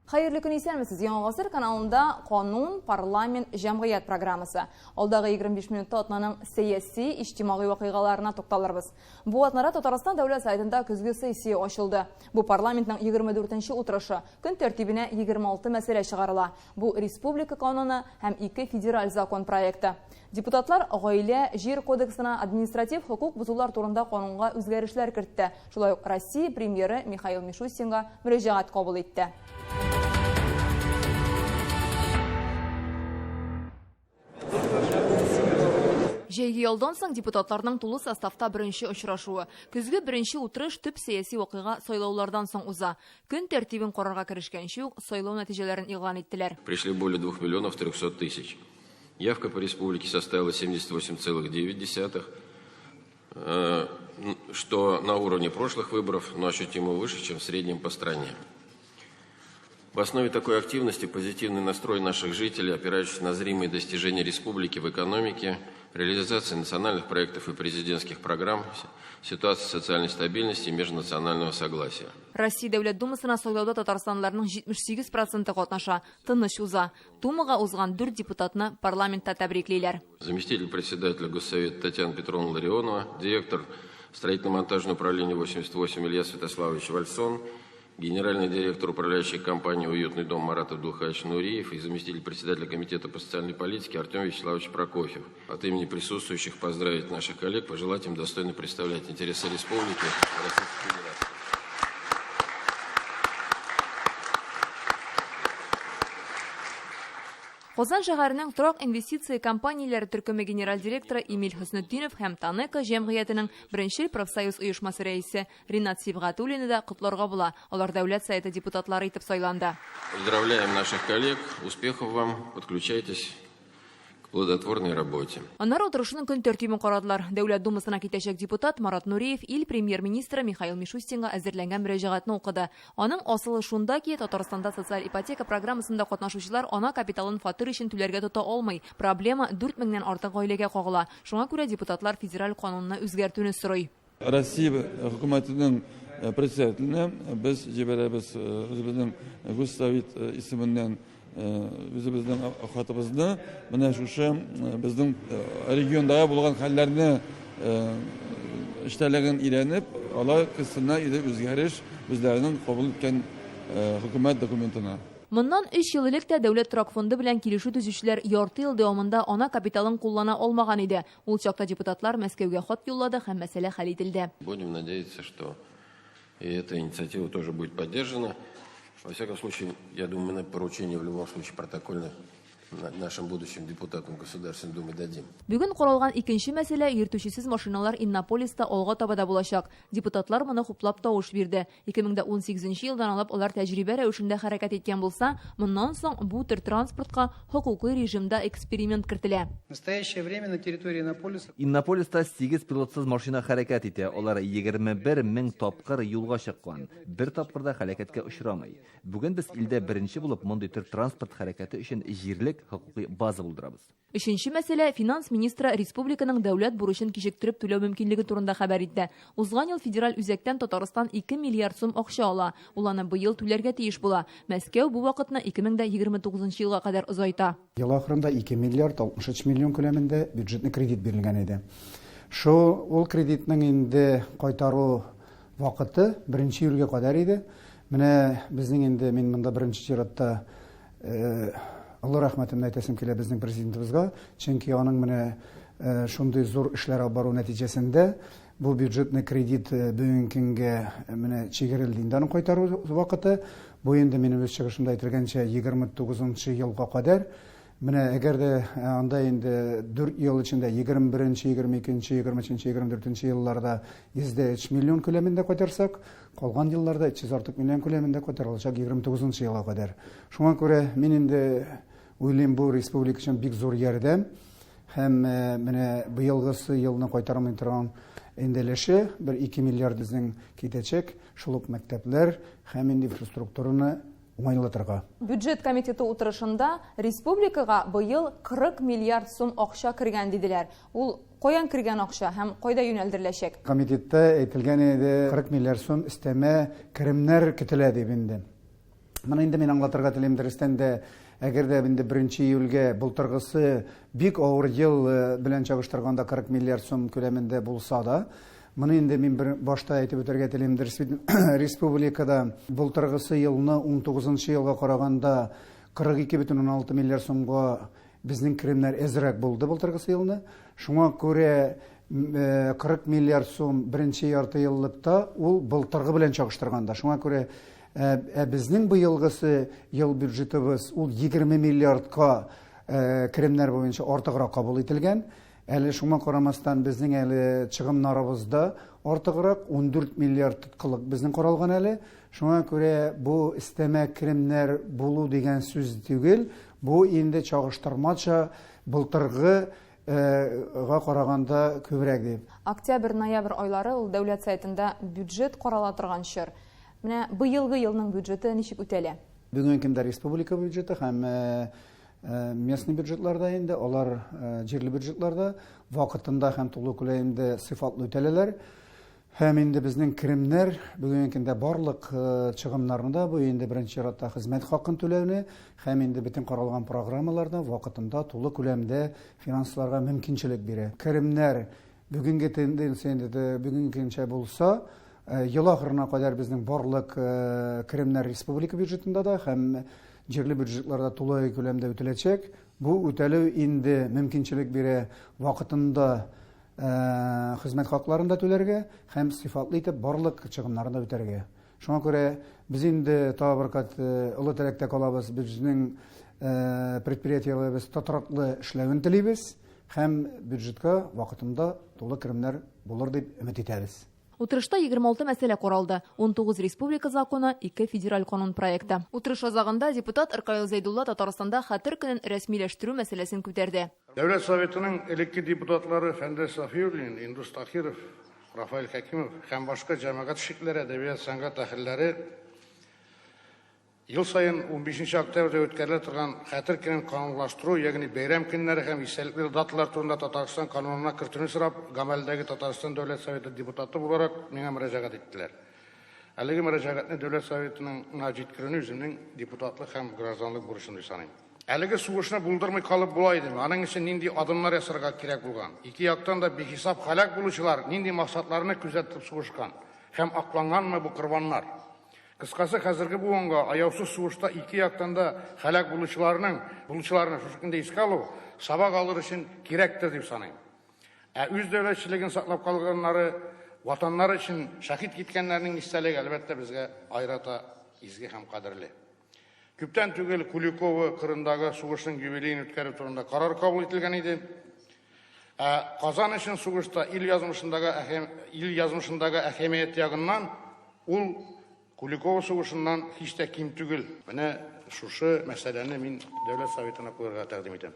Hayırlı gün исәнмесез. Яңа Гасыр каналында Канун, парламент, җәмгыять программасы. Алдагы 25 минутта атнаның сәяси, иҗтимагый вакыйгаларына тукталырбыз. Бу атнада Татарстан дәүләт сайтында көзге сессия ачылды. Бу парламентның 24нче утырышы. Көн тәртибенә 26 мәсьәлә чыгарыла. Бу республика кануны һәм 2 федераль закон проекты. Депутатлар гаилә, җир кодексына административ хукук бузулар турында канунга үзгәрешләр кертте. Шулай ук Россия премьеры Михаил Мишустинга мөрәҗәгать кабул итте. Җәйге ялдан соң депутатларның тулы составта беренче очрашуы. Көзге беренче утырыш төп сәяси вакыйга сайлаулардан соң уза. Көн тәртибен карарга керешкәнче үк сайлау нәтиҗәләрен игълан иттеләр. Пришли более 2 миллионов 300 тысяч. Явка по республике составила 78,9%, что на уровне прошлых выборов, но ощутимо выше, чем в среднем по стране. В основе такой активности позитивный настрой наших жителей, опирающийся на зримые достижения республики в экономике, реализации национальных проектов и президентских программ, ситуации социальной стабильности и межнационального согласия. Россия Дәүләт Думасына сайлауда татарстанларның 78% катнаша. Тыныч уза. Думага узган 4 депутатны парламентта тәбриклиләр. Заместитель председателя Госсовета Татьяна Петровна Ларионова, директор строительно-монтажного управления 88 Илья Святославович Вальсон, генеральный директор управляющей компании «Уютный дом» Марат Абдулхаевич Нуриев и заместитель председателя комитета по социальной политике Артем Вячеславович Прокофьев. От имени присутствующих поздравить наших коллег, пожелать им достойно представлять интересы республики и Российской Федерации. Казан шәһәренең торак инвестиция компанияләре төркеме генераль директоры Эмиль Хөснетдинов һәм Танека җәмгыятенең беренче профсоюз оешмасы рәисе Ринат Сибгатуллины да котларга була. Алар дәүләт сайты депутатлары итеп сайланды. Поздравляем наших коллег, успехов вам, подключайтесь к плодотворной работе. Аннары утырышның көн тәртибен карадылар. Дәүләт думасына китәчәк депутат Марат Нуриев ил премьер-министры Михаил Мишустинга әзерләнгән мөрәҗәгатьне укыды. Аның асылы шунда ки, Татарстанда социаль ипотека программасында катнашучылар ана капиталын фатир өчен түләргә тота алмый. Проблема 4 меңнән артык гаиләгә кагыла. Шуңа күрә депутатлар федераль канунны үзгәртүне сорый. Россия хөкүмәтенең председателенә без җибәрәбез үзебезнең Госсовет исеменнән үзебезнең хатыбызны, менә шушы безнең региондагы булган хәлләрне эштәлеген өйрәнеп, алар кысына иде үзгәреш үзләренең кабул иткән хөкүмәт документына. Моннан 3 ел элек тә дәүләт торак фонды белән килешү төзүчеләр ярты ел дәвамында ана капиталын куллана алмаган иде. Ул чакта депутатлар Мәскәүгә хат юллады һәм мәсьәлә хәл ителде. Будем надеяться, что и эта инициатива тоже будет поддержана. Во всяком случае, я думаю, мы на поручение в любом случае протокольно нашим будущим депутатам Государственной Думы дадим. Бүген каралган икенче мәсьәлә йөртүчесез машиналар Иннополиста алга таба да булачак. Депутатлар моны хуплап тавыш бирде. 2018 елдан алып алар тәҗрибә рәвешендә хәрәкәт иткән булса, моннан соң бу төр транспортка хокукый режимда эксперимент кертелә. В настоящее время на территории Иннополиста 8 пилотсыз машина хәрәкәт итә. Алар 21 мең тапкыр юлга чыккан. Бер тапкырда хәрәкәткә очрамый. Бүген без илдә беренче булып мондый төр транспорт хәрәкәте өчен җирлек хокукый база булдырабыз. Өченче мәсьәлә финанс министры республиканың дәүләт бурычын кичектереп түләү мөмкинлеге турында хәбәр итте. Узган ел федераль үзәктән Татарстан 2 миллиард сум акча ала. Ул аны быел түләргә тиеш була. Мәскәү бу вакытны 2029 елга кадәр озайта. Ел ахырында 2 миллиард 63 миллион күләмендә бюджетный кредит бирелгән иде. Ул кредитның инде кайтару вакыты 1нче июльгә кадәр иде. Менә безнең инде мин монда 1нче чиратта Алла рәхмәтен әйтәсем килә безнең президентыбызга, чөнки аның менә шундый зур эшләр бару нәтиҗәсендә бу бюджетный кредит бүгенге көнгә менә чигерелде инде аның кайтару вакыты. Бу инде минем үз чыгышымда әйтелгәнчә 29 елга кадәр. Менә әгәр дә анда инде 4 ел эчендә 21нче, 22нче, 23нче, 24нче елларда 103 миллион күләмендә кайтарсак, калган елларда 340 миллион күләмендә кайтарылачак 29нче елга кадәр. Шуңа күрә мин инде уйлыйм бу республика өчен бик зур ярдәм һәм менә быелгысы елны кайтармый торган инделеше 1-2 миллиард безнең китәчәк, шул ук мәктәпләр һәм инфраструктураны уңайлатырга. Бюджет комитеты утырышында республикага быел 40 миллиард сум акча кергән диделәр. Ул каян кергән акча һәм кайда юнәлдереләчәк? Комитетта әйтелгән иде 40 миллиард сум өстәмә керемнәр көтелә дип инде. Мына инде мен аңлатырга телим дөрестән дә, әгәр дә инде 1 июльгә былтыргысы бик авыр ел белән чагыштырганда 40 миллиард сум күләмендә булса да, моны инде мен башта әйтеп үтәргә телим республикада былтыргысы елны 19 елга караганда 42,6 миллиард сумга безнең керемнәр әзрәк булды былтыргысы елны. Шуңа күрә 40 миллиард сум 1 ярты еллыкта ул былтыргы белән чагыштырганда. Шуңа күрә безнең быелгысы ел бюджетыбыз ул 20 миллиардка керемнәр буенча артыграк кабул ителгән. Әле шуңа карамастан безнең әле чыгымнарыбызда артыграк 14 миллиард тоткылык безнең каралган әле. Шуңа күрә бу истәмә керемнәр булу дигән сүз түгел. Бу инде чагыштырмача былтыргы га караганда күбрәк дип. Октябрь-ноябрь айлары ул дәүләт сайтында бюджет карала торган чор. Менә быелгы елның бюджеты ничек үтәлә? Бүгенге көндә республика бюджеты һәм местный бюджетларда инде, алар җирле бюджетларда вакытында һәм тулы күләмдә сыйфатлы үтәләләр. Һәм инде безнең керемнәр бүгенге көндә барлык чыгымнарында бу инде беренче чиратта хезмәт хакын түләүне һәм инде бөтен каралган программаларда вакытында тулы күләмдә финансларга мөмкинчелек бирә. Керемнәр бүгенге тенденцияда бүгенге көнчә булса, ел ахырына кадәр безнең барлык керемнәр республика бюджетында да һәм җирле бюджетларда тулы күләмдә үтәләчәк. Бу үтәлү инде мөмкинчелек бирә вакытында хезмәт хакларында түләргә һәм сыйфатлы итеп барлык чыгымнарында үтәргә. Шуңа күрә без инде табыркат олы теләктә калабыз, безнең предприятиеләребез татраклы эшләвен телибез һәм бюджетка вакытында тулы керемнәр булыр дип өмет итәбез. Утырышта 26 мәсьәлә каралды. 19 республика законы, 2 федераль канун проекты. Утырыш азагында депутат Иркаил Зәйдулла Татарстанда хәтер көнен рәсмиләштерү мәсьәләсен күтәрде. Дәүләт Советының элекке депутатлары Фәндәс Сафиуллин, Индус Тахиров, Рафаэль Хәкимов һәм башка җәмәгать шикләре, әдәбият, сәнгать әһелләре ел сайын 15 октябрьдә үткәрелә торган хәтер көнен канунлаштыру, ягъни бәйрәм көннәре һәм истәлекле даталар турында Татарстан канунына кертүне сорап, гамәлдәге Татарстан Дәүләт Советы депутаты буларак миңа мөрәҗәгать иттеләр. Әлеге мөрәҗәгатьне Дәүләт Советының җиткерүне үземнең депутатлык һәм гражданлык бурычым дип саныйм. Әлеге сугышны булдырмый калып була идеме? Аның өчен нинди адымнар ясарга кирәк булган? Ике яктан да бихисап һәлак булучылар нинди максатларны күзәтеп сугышкан һәм акланганмы бу корбаннар? Кыскасы, хәзерге буынга аяусыз сугышта ике яктан да һәлак булучыларны шушы көндә искә алу сабак алыр өчен кирәктер дип саныйм. Үз дәүләтчелеген саклап калганнары, ватаннары өчен шәһид киткәннәрнең истәлеге әлбәттә безгә айрата изге һәм кадерле. Күптән түгел Куликова кырындагы сугышның юбилеен үткәрү турында карар кабул ителгән иде. Казан өчен сугышта ил язмышындагы әһәмият ягыннан ул Куликова сугышыннан һич тә ким түгел. Менә шушы мәсьәләне мин Дәүләт Советына куярга тәкъдим итәм.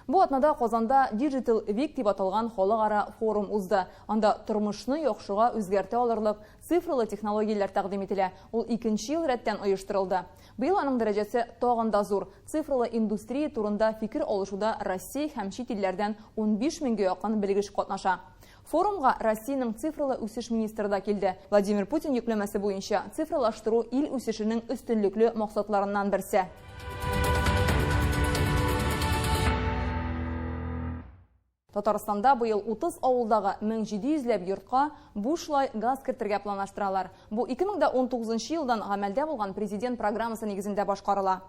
Бу атнада Казанда Digital Week дип аталган халыкара форум узды. Анда тормышны яхшыга үзгәртә алырлык цифрлы технологияләр тәкъдим ителә. Ул 2нче ел рәттән оештырылды. Быел аның дәрәҗәсе тагын да зур. Цифрлы индустрия турында фикер алышуда Россия һәм чит илләрдән 15 меңгә якын белгеч катнаша. Форумга Россиянең цифрлы үсеш министры да килде. Владимир Путин йөкләмәсе буенча цифрлаштыру ил үсешенең өстенлекле максатларыннан берсе. Татарстанда быел 30 авылдагы 1700ләп йортка бушлай газ кертергә планлаштыралар. Бу 2019 елдан гамәлдә булган президент программасы нигезендә башкарыла.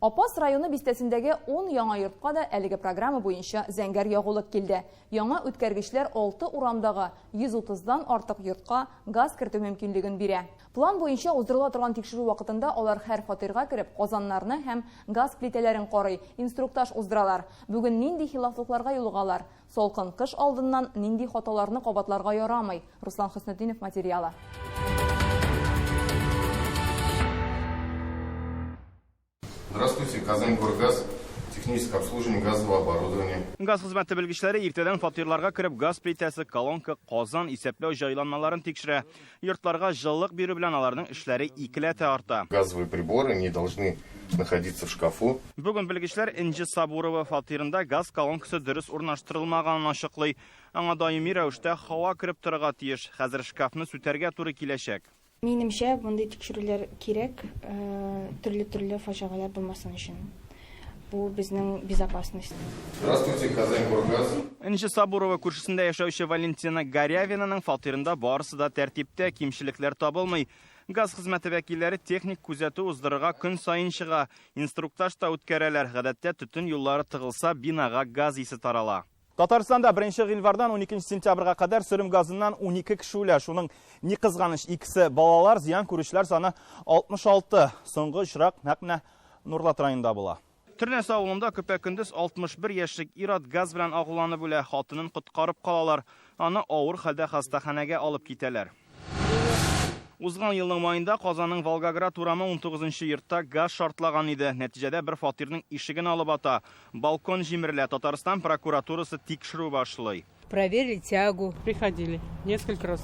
Апас районы бистәсендәге 10 яңа йортка да әлеге программа буенча зәңгәр ягулык килде. Яңа үткәргечләр 6 урамдагы 130дан артык йортка газ кертү мөмкинлеген бирә. План буенча уздырыла торган тикшерү вакытында алар һәр фатирга кереп, казаннарны һәм газ плитәләрен карый, инструктаж уздыралар. Бүген нинди хилафлыкларга юлыгалар? Солкын кыш алдыннан нинди хаталарны кабатларга ярамый? Руслан Хөснетдинов материалы. Здравствуйте, Казаньгоргаз, техническое обслуживание газового оборудования. Газ хезмәте белгечләре иртәдән фатирларга кереп газ плитәсе, колонка, казан, исәпләү җайланмаларын тикшерә. Йортларга җылылык бирү белән аларның эшләре икеләтә арта. Газовые приборы не должны находиться в шкафу. Бүген белгечләр Инҗи Сабурова фатирында газ колонкасы дөрес урнаштырылмаганын ачыклый. Аңа даими рәвештә һава кереп торырга тиеш. Хәзер шкафны сүтәргә туры киләчәк. Минемчә, мондый тикшерүләр кирәк, төрле фаҗигалар булмасын өчен. Бу безнең безопасность. Здравствуйте, Казань-Горгаз. Инҗи Сабурова күршесендә яшәүче Валентина Горявинаның фатирында барысы да тәртиптә, кимчелекләр табылмый. Газ хезмәте вәкилләре техник күзәтү уздырырга көн сайын чыга. Инструктаж та үткәрәләр. Гадәттә төтен юллары тыгылса, бинага газ исе тарала. Татарстанда 1 гыйнвардан 12 сентябрьгә кадәр сөрем газыннан 12 кеше үлә. Шуның ни кызганыч икесе балалар, зыян күрүчеләр саны 66. Соңгы очрак нәкъ Нурлат районында була. Төрнәс авылында көпә-көндез 61 яшьлек ир-ат газ белән агуланып үлә. Хатынын коткарып калалар. Аны авыр хәлдә хастаханәгә алып китәләр. Узган елның майында Казанның Волгоград урамы 19-нчы йортта газ шартлаган иде. Нәтиҗәдә бер фатирның ишеген алып ата. Балкон җимерелә. Татарстан прокуратурасы тикшерү башлый. Проверили тягу. Приходили. Несколько раз.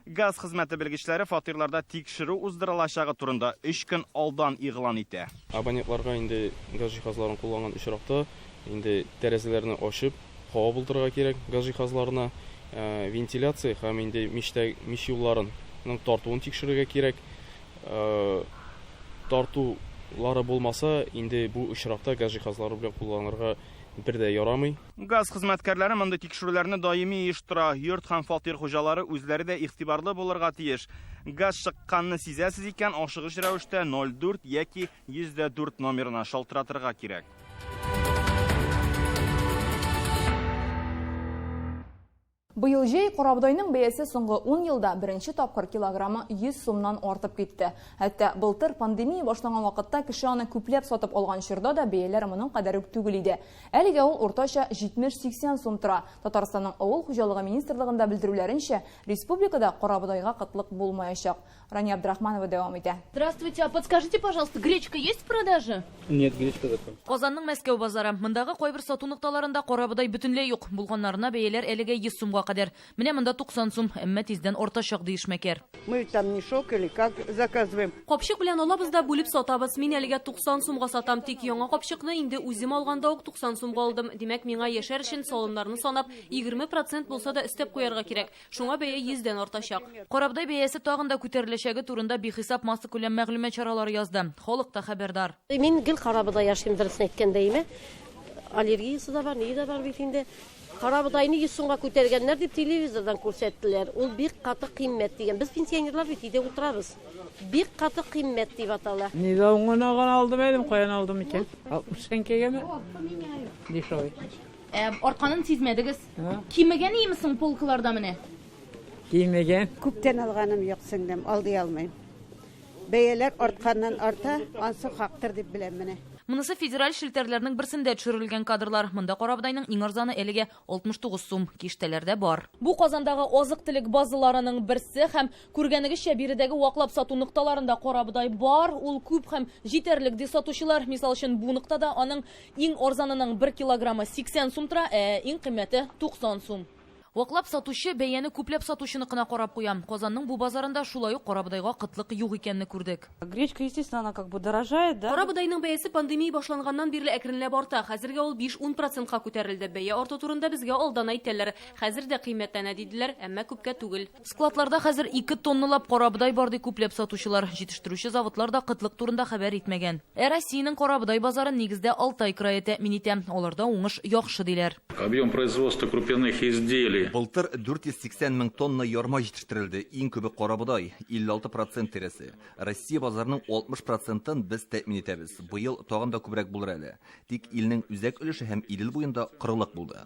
Газ хезмәте белгечләре фатирларда тикшерү уздырылачагы турында 3 көн алдан игълан итә. Абонентларга инде газ җиһазларын кулланган очракта инде тәрәзәләрне ачып, һава булдырырга кирәк газ җиһазларына, вентиляция һәм инде мич юлларын тартуын тикшерергә кирәк. Тартулары булмаса, инде бу очракта газ җиһазлары белән кулланырга бер дә ярамый. Газ хезмәткәрләре монда тикшерүләрне даими оештыра. Йорт һәм фатир хуҗалары үзләре дә игътибарлы булырга тиеш. Газ чыкканны сизәсез икән, ашыгыч рәвештә 04 яки 104 номерына шалтыратырга кирәк. Быел җәй корабдайның бәясе соңгы 10 елда беренче тапкыр килограммы 100 сумнан артып китте. Хәтта былтыр пандемия башланган вакытта кеше аны күпләп сатып алган чорда да бәяләр моның кадәр үк түгел иде. Әлегә ул уртача 70-80 сум тора. Татарстанның авыл хуҗалыгы министрлыгында белдерүләренчә, республикада корабдайга кытлык булмаячак. Рания Абдрахманова дәвам итә. Здравствуйте, а подскажите, пожалуйста, гречка есть в продаже? Нет, гречка закон. Казанның Мәскәү базары. Мондагы кайбер сату нукталарында корабдай бөтенләй юк. Булганнарына бәяләр әлегә 100 сумга кадәр. Менә монда 90 сум, әмма тиздән ортачак диешмәкәр. Мы там мешок или как заказываем? Капчык белән алабыз да бүлеп сатабыз. Мин әлегә 90 сумга сатам, тик яңа капчыкны инде үзем алганда ук 90 сумга алдым. Димәк, миңа яшәр өчен салымнарны санап 20% булса да өстәп куярга кирәк. Шуңа бәя 100дән артачак. Корабдай бәясе тагын да күтәреләчәге турында бихисап масса күләм мәгълүмат чаралары язды. Халык та хәбәрдар. Мин гел корабда яшим дөресен әйткәндә, аллергиясы да бар, ни дә бар бит инде. Корабдайны 100 сумга күтәргәннәр дип телевизордан күрсәттеләр. Ул бик каты кыйммәт дигән. Без пенсионерлар бит өйдә утырабыз. Бик каты кыйммәт дип атала. Нидә уңган алдым әйдем, каян алдым икән? 60 тәңкәгәме? Дешевый. Арканын сизмәдегез. Кимегән имисең полкаларда менә? Кимегән. Күптән алганым юк сеңдем, алдый алмыйм. Бәяләр артканнан арта, ансы хактыр дип беләм менә. Монысы федераль шелтерләрнең берсендә төшерелгән кадрлар. Монда корабдайның иң арзаны әлегә 69 сум, киштәләрдә бар. Бу Казандагы азык-төлек базаларының берсе һәм күргәнегезчә биредәге ваклап сату нукталарында корабдай бар. Ул күп һәм җитәрлек ди сатучылар. Мисал өчен бу нуктада аның иң арзанының 1 килограммы 80 сум тора, иң кыйммәте 90 сум. Ваклап сатучы бәяне күпләп сатучыныкына карап куя. Казанның бу базарында шулай ук корабдайга кытлык юк икәнне күрдек. Гречка, естественно, она как бы дорожает, да? Корабдайның бәясе пандемия башланганнан бирле әкренләп арта. Хәзергә ул 5-10%-ка күтәрелде. Бәя арту турында безгә алдан әйтәләр. Хәзер дә кыйммәтләнә диделәр, әмма күпкә түгел. Складларда хәзер 2 тонналап корабдай бар ди күпләп сатучылар. Җитештерүче заводлар да кытлык турында хәбәр итмәгән. Россиянең корабдай базары нигездә Алтай крае тәэмин итә. Аларда уңыш яхшы диләр. Объем производства крупных изделий. Былтыр 480 мең тонна ярма җитештерелде. Иң күбе корабдай, 56% тирәсе. Россия базарының 60%-ын без тәэмин итәбез. Быел тагын да күбрәк булыр әле. Тик илнең үзәк өлеше һәм Идел буенда корылык булды.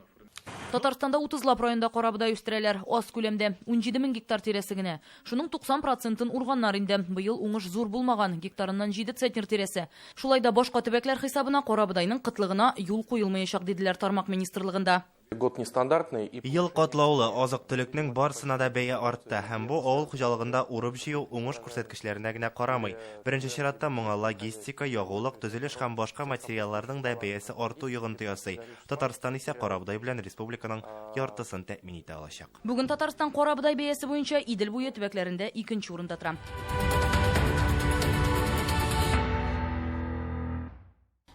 Татарстанда 30 районда корабдай үстерәләр, аз күләмдә 17 мең гектар тирәсе генә. Шуның 90%-ын урганнар инде. Быел уңыш зур булмаган, гектарыннан 7 центнер тирәсе. Шулай да башка төбәкләр хисабына корабдайның кытлыгына юл куелмаячак диделәр тармак министрлыгында. Год нестандартный. Ел катлаулы азык-төлекнең барысына да бәя артты һәм бу авыл хуҗалыгында урып-җыю уңыш күрсәткечләренә генә карамый. Беренче чиратта моңа логистика, ягулык, төзелеш һәм башка материалларның да бәясе арту йогынты ясый. Татарстан исә карабудай белән республиканың яртысын тәэмин итә алачак. Бүген Татарстан карабудай бәясе буенча Идел буе төбәкләрендә 2нче урында тора.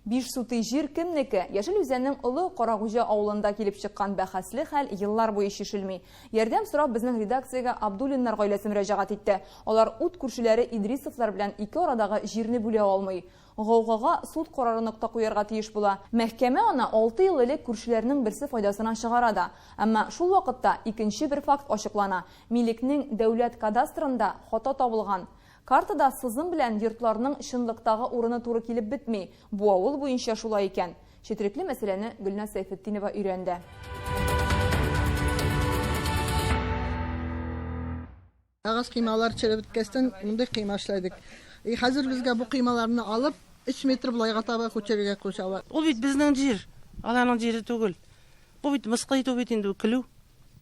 Биш суты жир кемнеке? Яшел үзәннең олы Карагужа авылында килеп чыккан бәхәсле хәл еллар буе шишелми. Ярдәм сорап безнең редакциягә Абдуллиннар гаиләсе мөрәҗәгать итте. Алар ут күршеләре Идрисовлар белән ике арадагы җирне бүлә алмый. Гаугага суд карары нокта куярга тиеш була. Мәхкәмә аны 6 ел элек күршеләрнең берсе файдасына чыгарада. Әмма шул вакытта икенче бер факт ачыклана. Милекнең дәүләт кадастрында хата табылган. Картада сызым белән йортларның чынлыктагы урыны туры килеп бетми. Бу авыл буенча шулай икән. Четерекле мәсьәләне Гөлназ Сайфетдинова өйрәнде. Агас кыймалар чырып беткәстән мондай кыйма эшләдек. Хәзер безгә бу кыймаларны алып 3 метр булайга таба күчерергә кушалар. Ул бит безнең җир. Аларның җире түгел. Бу бит мыскый бит инде көлү.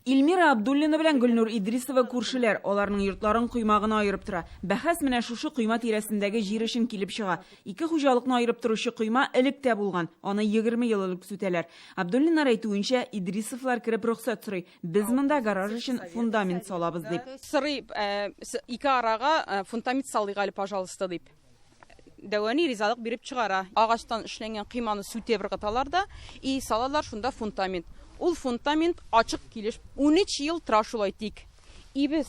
Илмира Абдуллина белән Гөлнур Идрисова күршеләр, аларның йортларын коймагына айырып тора. Бәхәс менә шушы койма тирәсендәге җир өчен килеп чыга. Ике хуҗалыкны айырып торучы койма элек тә булган. Аны 20 ел элек сүтәләр. Абдуллина әйтүенчә, Идрисовлар кирип рөхсәт сорый. Без монда гараж өчен фундамент салабыз дип. Сорый, ике арага фундамент салыйк әле, пожалуйста дип. Дәвани ризалык биреп чыгара. Агачтан эшләнгән кыйманы сүтеп ыргыталар да, и салалар шунда фундамент. Ул фундамент ачык килеш 13 ел тора шулай тик. И без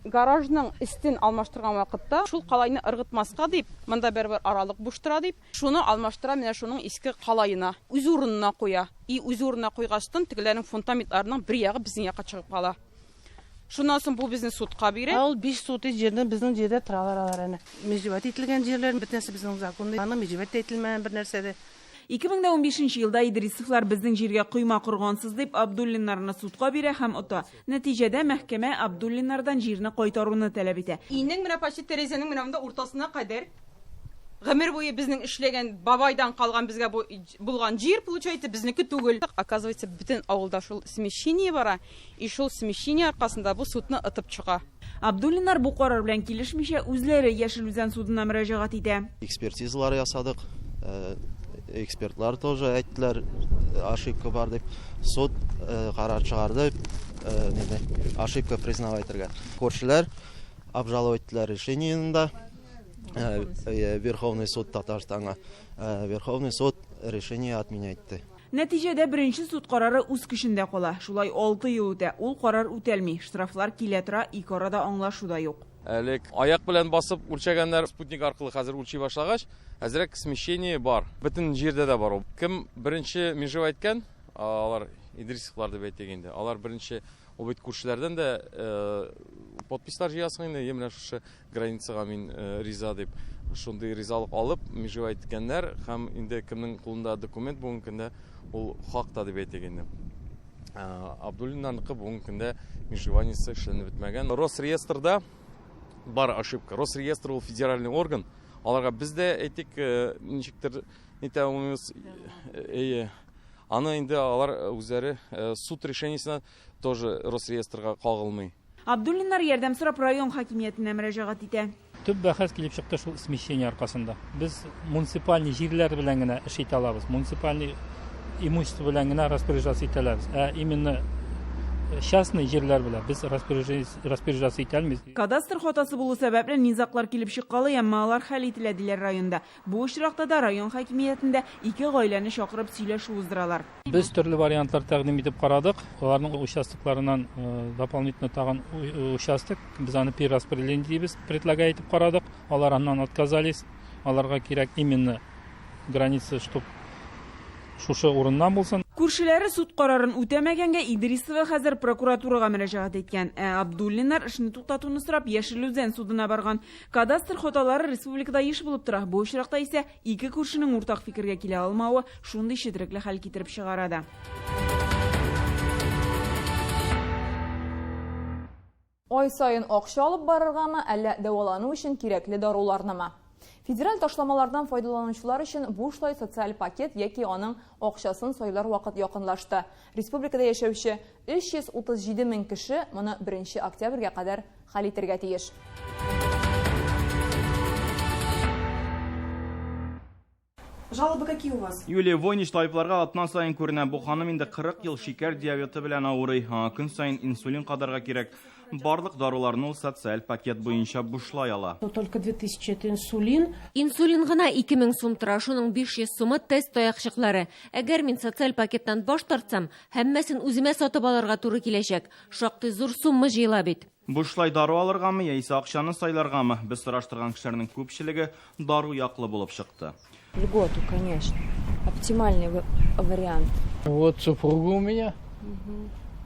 гаражның истен алмаштырган вакытта шул калайны ыргытмаска дип, монда бер аралык буш тора дип, шуны алмаштыра менә шуның иске калайына, үз урынына куя. И үз урынына куйгачтан тегеләрнең фундаментларының бер ягы безнең якка чыгып кала. Шуннан соң бу безне судка бирә. Ул 5 суты җирне безнең җирдә торалар алар әнә. Мәҗбүрәт ителгән җирләр бөтенсе безнең законда. Аны мәҗбүрәт ителмәгән бер нәрсәдә. 2015 елда Идрисовлар безнең җиргә койма коргансыз дип Абдуллиннарны судка бирә һәм ота. Нәтиҗәдә мәхкәмә Абдуллиннардан җирне кайтаруны таләп итә. Инең менә почти тәрәзәнең менә монда уртасына кадәр гомер буе безнең эшләгән бабайдан калган безгә булган җир получается безнеке түгел. Оказывается, бөтен авылда шул смещение бара, и шул смещение аркасында бу судны ытып чыга. Абдуллиннар бу карар белән килешмичә үзләре Яшел үзән судына мөрәҗәгать итә. Экспертизалар ясадык. Экспертлар тоже әйттеләр, ошибка бар дип. Суд карар чыгарды, ошибка признавать итәргә. Күршеләр обжаловать итәләр решениенда. Верховный суд Татарстанга, Верховный суд решение отменять итте. Нәтиҗәдә беренче суд карары үз көчендә кала. Шулай 6 ел үтә. Ул карар үтәлми. Штрафлар килә тора, ике арада аңлашу да юк. Әлек аяк белән басып үлчәгәннәр спутник аркылы хәзер үлчи башлагач, әзрәк смещение бар. Бөтен җирдә дә бар. Кем беренче межевать иткән? Алар Идрисовлар дип әйтгәндә. Алар беренче ул бит күршеләрдән дә подпислар җыясың инде, менә шушы границага мин риза дип. Шундый ризалык алып межевать иткәннәр һәм инде кемнең кулында документ бүгенге көндә ул хакта дип әйтгәндә. Абдуллиннарныкы бүгенге көндә межеваниесе эшләнеп бетмәгән. Росреестрда бар ошибка. Росреестр ул федеральный орган. Аларга бездә әйтик, ничектер нитәмиз, аны инде алар үзләре суд решениесенә тоже Росреестрга кагылмый. Абдуллиннар ярдәм сорап район хакимиятенә мөрәҗәгать итә. Төп бәхәс килеп чыкты шул смещение аркасында. Без муниципаль җирләр белән генә эш итә алабыз. Муниципаль имущество белән генә распоряжаться итә алабыз. Именно частный җирләр белән без распоряжаться итә алмыйбыз. Кадастр хатасы булу сәбәпле низаклар килеп чыккалы, әмма алар хәл ителә диләр районда. Бу очракта да район хакимиятендә ике гаиләне чакырып сөйләшү уздыралар. Без төрле вариантлар тәкъдим итеп карадык. Аларның участокларыннан дополнительно тагын участок без аны перераспределение дибез, предлагать итеп карадык. Алар аннан отказались. Аларга кирәк именно граница, чтобы шушы урыннан булсын. Күршеләре суд карарын үтәмәгәнгә Идрисова хәзер прокуратурага мөрәҗәгать иткән. Абдуллиннар эшне туктатуны сорап Яшел үзән судына барган. Кадастр хаталары республикада еш булып тора. Бу очракта исә ике күршенең уртак фикергә килә алмавы шундый четерекле хәл китереп чыгарада. Ай сайын акча алып барыргамы, әллә дәвалану өчен кирәкле даруларнымы? Федераль ташламалардан файдаланучылар өчен бушлай социаль пакет яки аның акчасын сайлар вакыт якынлашты. Республикада яшәүче 337 мең кеше моны 1 октябрьгә кадәр хәл итәргә тиеш. Жалобы какие у вас? Юлия Войнич тайпларга атна сайын күренә. Бу ханым инде 40 ел шикәр диабеты белән авырый. Көн сайын инсулин кадарга кирәк. Барлык даруларны ул социаль пакет буенча бушлай ала. Только 2000 это инсулин. Инсулин гына 2000 сум тора, шуның 500 сумы тест таякчыклары. Әгәр мин социаль пакеттан баш тартсам, һәммәсен үземә сатып алырга туры киләчәк. Шактый зур сумма җыела бит. Бушлай дару алыргамы, яисә акчаны сайларгамы? Без сораштырган кешеләрнең күпчелеге дару яклы булып чыкты. Льготу, конечно. Оптимальный вариант. Вот супруга у меня.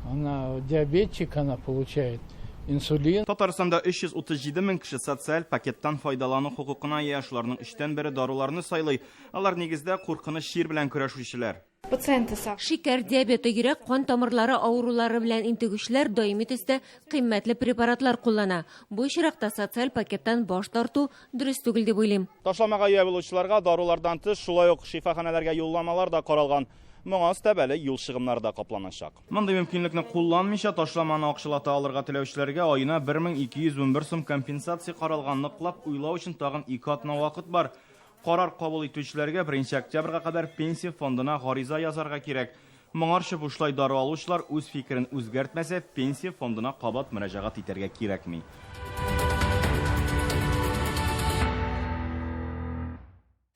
Она диабетчик, она получает инсулин. Татарстанда 337 мең кеше социаль пакеттан файдалану хукукына ия, шуларның 3тән бере даруларны сайлый. Алар нигездә куркыныч шир белән көрәшүчеләр. Шикәр диабеты, йөрәк, кан тамырлары авырулары белән интегүчеләр даими төстә кыйммәтле препаратлар куллана. Бу очракта социаль пакеттан баш тарту дөрес түгел дип уйлыйм. Ташламага ия булучыларга дарулардан тыш шулай ук шифаханәләргә юлламалар да каралган. Моңа өстәбәле юл чыгымнары да капланачак. Мондый мөмкинлекне кулланмыйча ташламаны акчалата алырга теләүчеләргә аена 1211 сум компенсация каралганлыклап уйлау өчен тагын 2 атна вакыт бар. Карар кабул итүчеләргә 1 октябрьгә кадәр пенсия фондына гариза язарга кирәк. Моңарчы бушлай дару алучылар үз фикерен үзгәртмәсә, пенсия фондына кабат мөрәҗәгать итәргә кирәкми.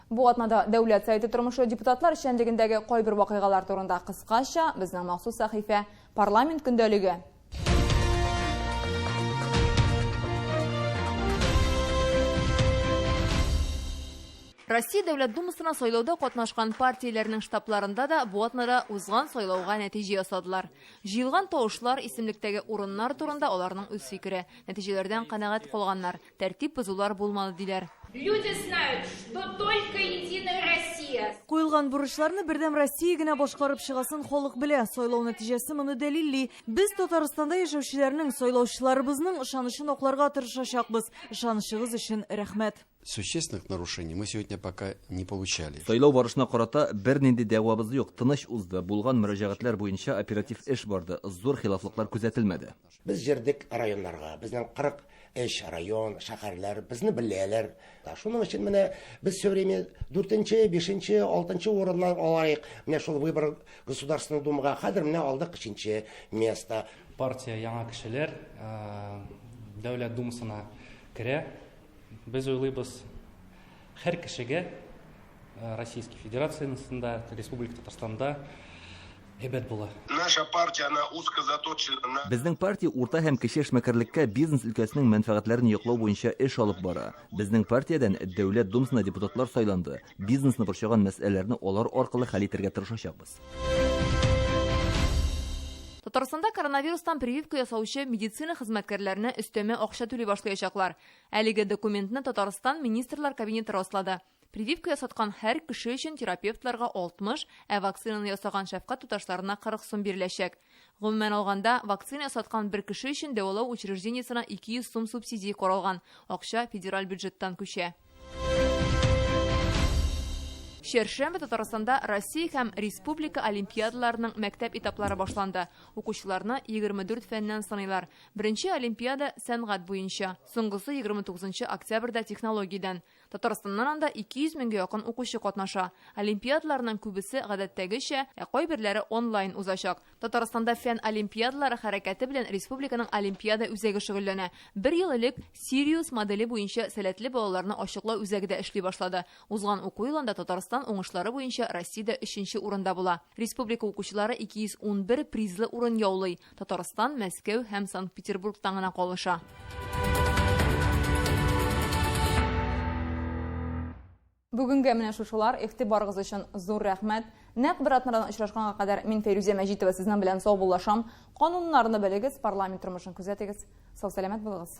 Бу атнада дәүләт сайты тормышы депутатлар эшчәнлегендәге кайбер вакыйгалар турында кыскача безнең махсус сәхифә парламент көндәлеге. Россия Дәүләт Думасына сайлауда катнашкан партияләрнең штабларында да бу атнада узган сайлауга нәтиҗә ясадылар. Җыелган тавышлар исемлектәге урыннар турында аларның үз фикере. Нәтиҗәләрдән канәгать калганнар. Тәртип бозулар булмады диләр. Люди знают, что только единая Россия. Куелган бурычларны бердәм Россия генә башкарып чыгасын халык белә. Сайлау нәтиҗәсе моны дәлилли. Без Татарстанда яшәүчеләрнең, сайлаучыларыбызның ышанычын акларга тырышачакбыз. Ышанычыгыз өчен рәхмәт. Существенных нарушений мы сегодня пока не получали. Сайлау барышына карата бернинди дәгъвабыз юк. Тыныч узды. Булган мөрәҗәгатьләр буенча оператив эш барды. Зур хилафлыклар күзәтелмәде. Без җирдек районнарга, безнең 43 район, шәһәрләр, безне беләләр. Шуның өчен менә без все время 4-нче, 5-нче, 6-нчы урыннар алайык. Менә шул выбор Государственный Думага хәзер менә алдык 3-нче место. Партия яңа кешеләр Дәүләт Думасына керә. Без уйлыйбыз, һәр кешегә Российской Федерациясында, Республика Татарстанда әйбәт була. Наша партия она узко заточена на... Безнең партия урта һәм кече эшмәкәрлеккә бизнес өлкәсенең мәнфәгатьләрен яклау буенча эш алып бара. Безнең партиядән Дәүләт Думасына депутатлар сайланды. Бизнесны борчыган мәсьәләләрне алар аркылы хәл итәргә тырышачакбыз. Татарстанда коронавирустан прививка ясаучы медицина хезмәткәрләренә өстәмә акча түли башлаячаклар. Әлеге документны Татарстан министрлар кабинеты раслады. Прививка ясаткан һәр кеше өчен терапевтларга 60, вакцинаны ясаган шәфкать туташларына 40 сум биреләчәк. Гомумән алганда, вакцина ясаткан бер кеше өчен дәвалау учреждениесенә 200 сум субсидия каралган. Акча федераль бюджеттан күчә. Шәршәмбе Татарстанда Россия һәм Республика олимпиадаларының мәктәп этаплары башланды. Укучыларны 24 фәннән саныйлар. Беренче олимпиада сәнгать буенча, соңгысы 29 октябрьдә технологиядән. Татарстаннан анда 200 меңгә якын укучы катнаша. Олимпиадаларның күбесе гадәттәгечә, кайберләре онлайн узачак. Татарстанда фән олимпиадалары хәрәкәте белән республиканың олимпиада үзәге шөгыльләнә. 1 ел элек Sirius модели буенча сәләтле балаларны ачыклау үзәгедә эшли башлады. Узган уку елында Татарстан уңышлары буенча Россиядә 3-нче урында була. Республика укучылары 211 призлы урын яулый. Татарстан, Мәскәү һәм Санкт-Петербургтан гына калыша. Бүгенге менә шушылар, игътибарыгыз өчен зур рәхмәт. Нәкъ бер атнадан очрашканга кадәр мин Фәйрүзә Мәҗитова сезнең белән сау булышам. Кануннарны белегез, парламент тормышын күзәтегез. Сау-сәламәт булыгыз.